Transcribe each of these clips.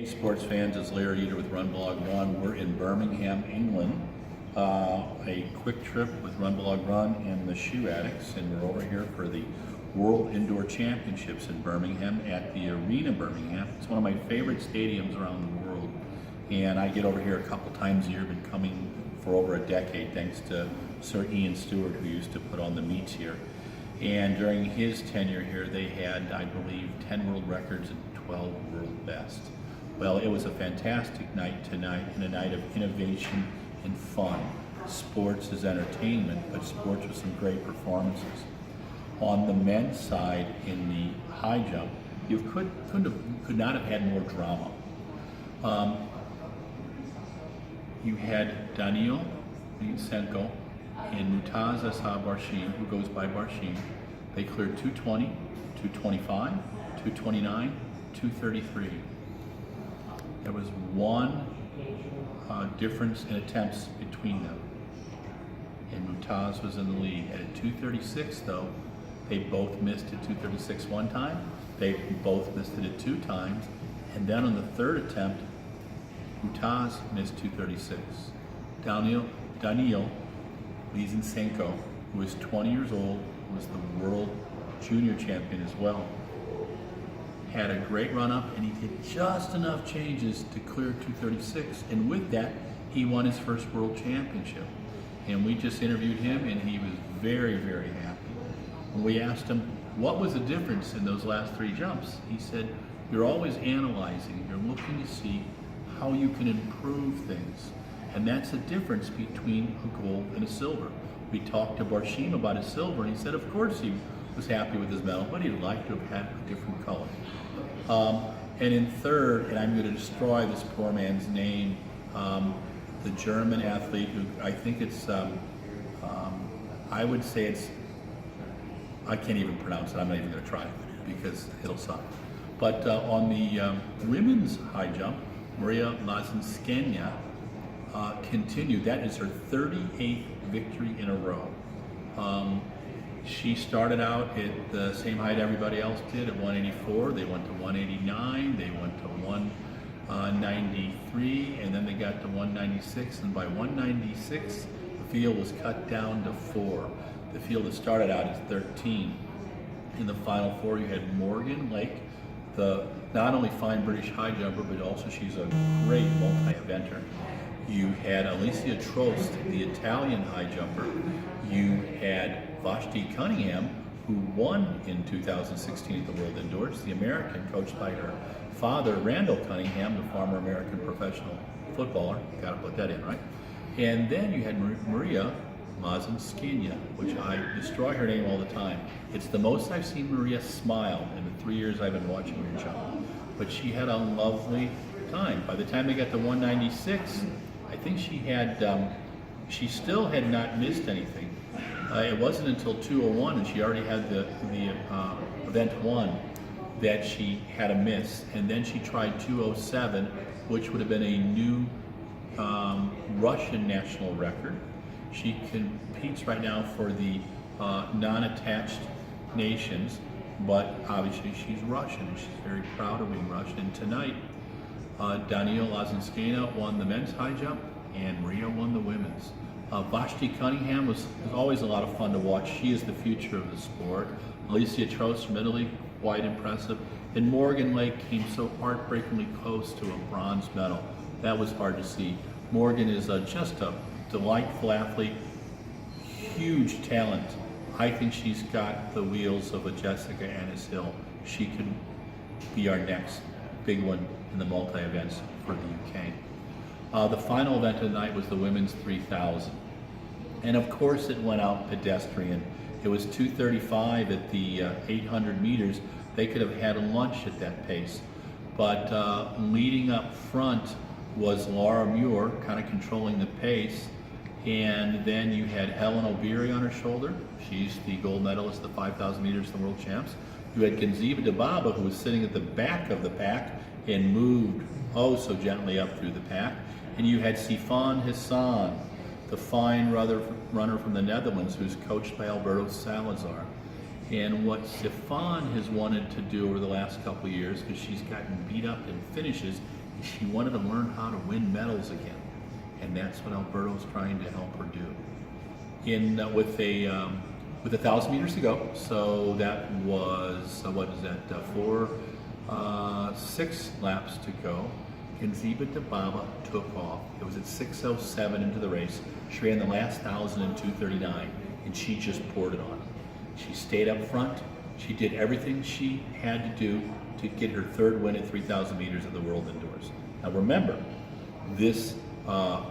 sports fans, it's Larry Eater with RunBlogRun. We're in Birmingham, England. A quick trip with RunBlogRun and the Shoe Addicts, and we're over here for the World Indoor Championships in Birmingham at the Arena Birmingham. It's one of my favorite stadiums around the world, and I get over here a couple times a year. Been coming for over a decade, thanks to Sir Ian Stewart, who used to put on the meets here. And during his tenure here, they had, I believe, 10 world records and 12 world best. Well, it was a fantastic night tonight, and a night of innovation and fun. Sports is entertainment, but sports with some great performances. On the men's side, in the high jump, you could not have had more drama. You had Daniil Lutsenko and Murtaza Barshim, who goes by Barshim. They cleared 220, 225, 229, 233. There was one difference in attempts between them, and Murtaz was in the lead. At 236, though, they both missed at 236 one time. They both missed it at 2 times, and then on the third attempt, Murtaz missed 236. Daniil Lutsenko, who is 20 years old, was the world junior champion as well, had a great run up, and he did just enough changes to clear 236, and with that he won his first world championship. And we just interviewed him, and he was very, very happy. When we asked him what was the difference in those last 3 jumps, he said, you're always analyzing, you're looking to see how you can improve things, and that's the difference between a gold and a silver. We talked to Barshim about his silver, and he said of course he was happy with his medal, but he'd like to have had a different color. And in third, and I'm going to destroy this poor man's name, the German athlete who, I think it's, I would say it's, I can't even pronounce it, I'm not even going to try because it'll suck. But on the women's high jump, Maria Lazinskaya continued. That is her 38th victory in a row. She started out at the same height everybody else did, at 184. They went to 189, they went to 193, and then they got to 196, and by 196, the field was cut down to 4. The field that started out as 13. In the final 4, you had Morgan Lake, the not only fine British high jumper, but also she's a great multi-eventer. You had Alicia Trost, the Italian high jumper. You had Vashti Cunningham, who won in 2016 at the World Indoors, the American, coached by her father, Randall Cunningham, the former American professional footballer. Got to put that in, right? And then you had Maria Lazinskaya, which I destroy her name all the time. It's the most I've seen Maria smile in the 3 years I've been watching her jump. But she had a lovely time. By the time they got to 196, I think she still had not missed anything. It wasn't until 201, and she already had the event won, that she had a miss. And then she tried 207, which would have been a new Russian national record. She competes right now for the non-attached nations, but obviously she's Russian, and she's very proud of being Russian. And tonight, Daniil Lazinskaya won the men's high jump, and Maria won the women's. Vashti Cunningham was always a lot of fun to watch. She is the future of the sport. Alicia Trost from Italy, quite impressive. And Morgan Lake came so heartbreakingly close to a bronze medal. That was hard to see. Morgan is just a delightful athlete, huge talent. I think she's got the wheels of a Jessica Annis-Hill. She could be our next big one in the multi-events for the UK. The final event of the night was the women's 3,000. And of course it went out pedestrian. It was 2:35 at the 800 meters. They could have had lunch at that pace. But leading up front was Laura Muir, kind of controlling the pace. And then you had Helen O'Beary on her shoulder. She's the gold medalist, the 5,000 meters, the world champs. You had Genziva Dibaba, who was sitting at the back of the pack and moved oh so gently up through the pack. And you had Sifan Hassan, the fine runner from the Netherlands, who's coached by Alberto Salazar. And what Sifan has wanted to do over the last couple of years, because she's gotten beat up in finishes, She wanted to learn how to win medals again, and that's what Alberto's trying to help her do. With 1,000 meters to go, so that was what is that? 6 laps to go. Kenziba Dababa took off. It was at 6:07 into the race. She ran the last 1,000 in 2:39, and she just poured it on. She stayed up front. She did everything she had to do to get her 3rd win at 3,000 meters of the World Indoors. Now remember, this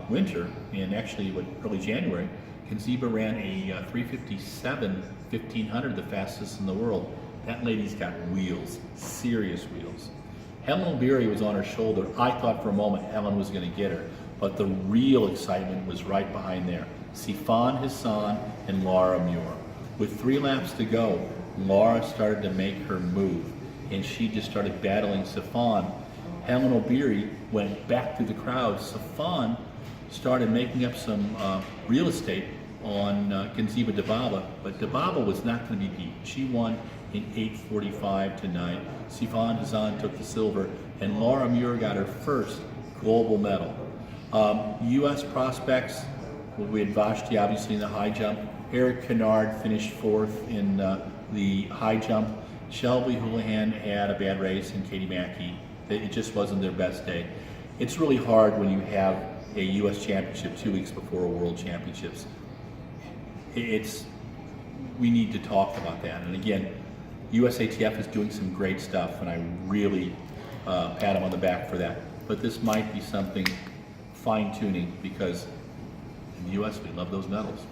winter, and actually early January, Kenziba ran a 3:57 1500, the fastest in the world. That lady's got wheels, serious wheels. Helen O'Beary was on her shoulder. I thought for a moment Helen was going to get her, but the real excitement was right behind there. Sifan Hassan and Laura Muir. With 3 laps to go, Laura started to make her move, and she just started battling Sifan. Helen O'Beary went back through the crowd. Sifan started making up some real estate on Kenziba Dababa, but Dababa was not going to be beat. She won in 8:45 tonight. Sifan Hassan took the silver, and Laura Muir got her first global medal. U.S. prospects, we had Vashti obviously in the high jump. Eric Kennard finished 4th in the high jump. Shelby Houlihan had a bad race, and Katie Mackey, it just wasn't their best day. It's really hard when you have a U.S. championship 2 weeks before a World Championships. We need to talk about that. And again, USATF is doing some great stuff, and I really pat them on the back for that. But this might be something fine-tuning, because in the U.S. we love those medals.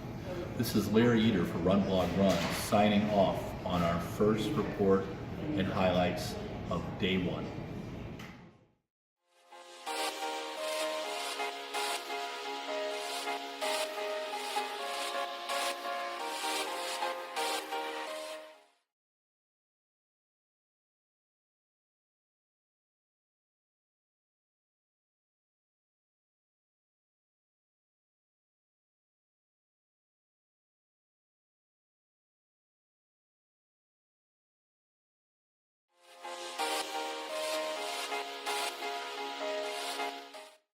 This is Larry Eder for RunBlogRun signing off on our first report and highlights of day 1.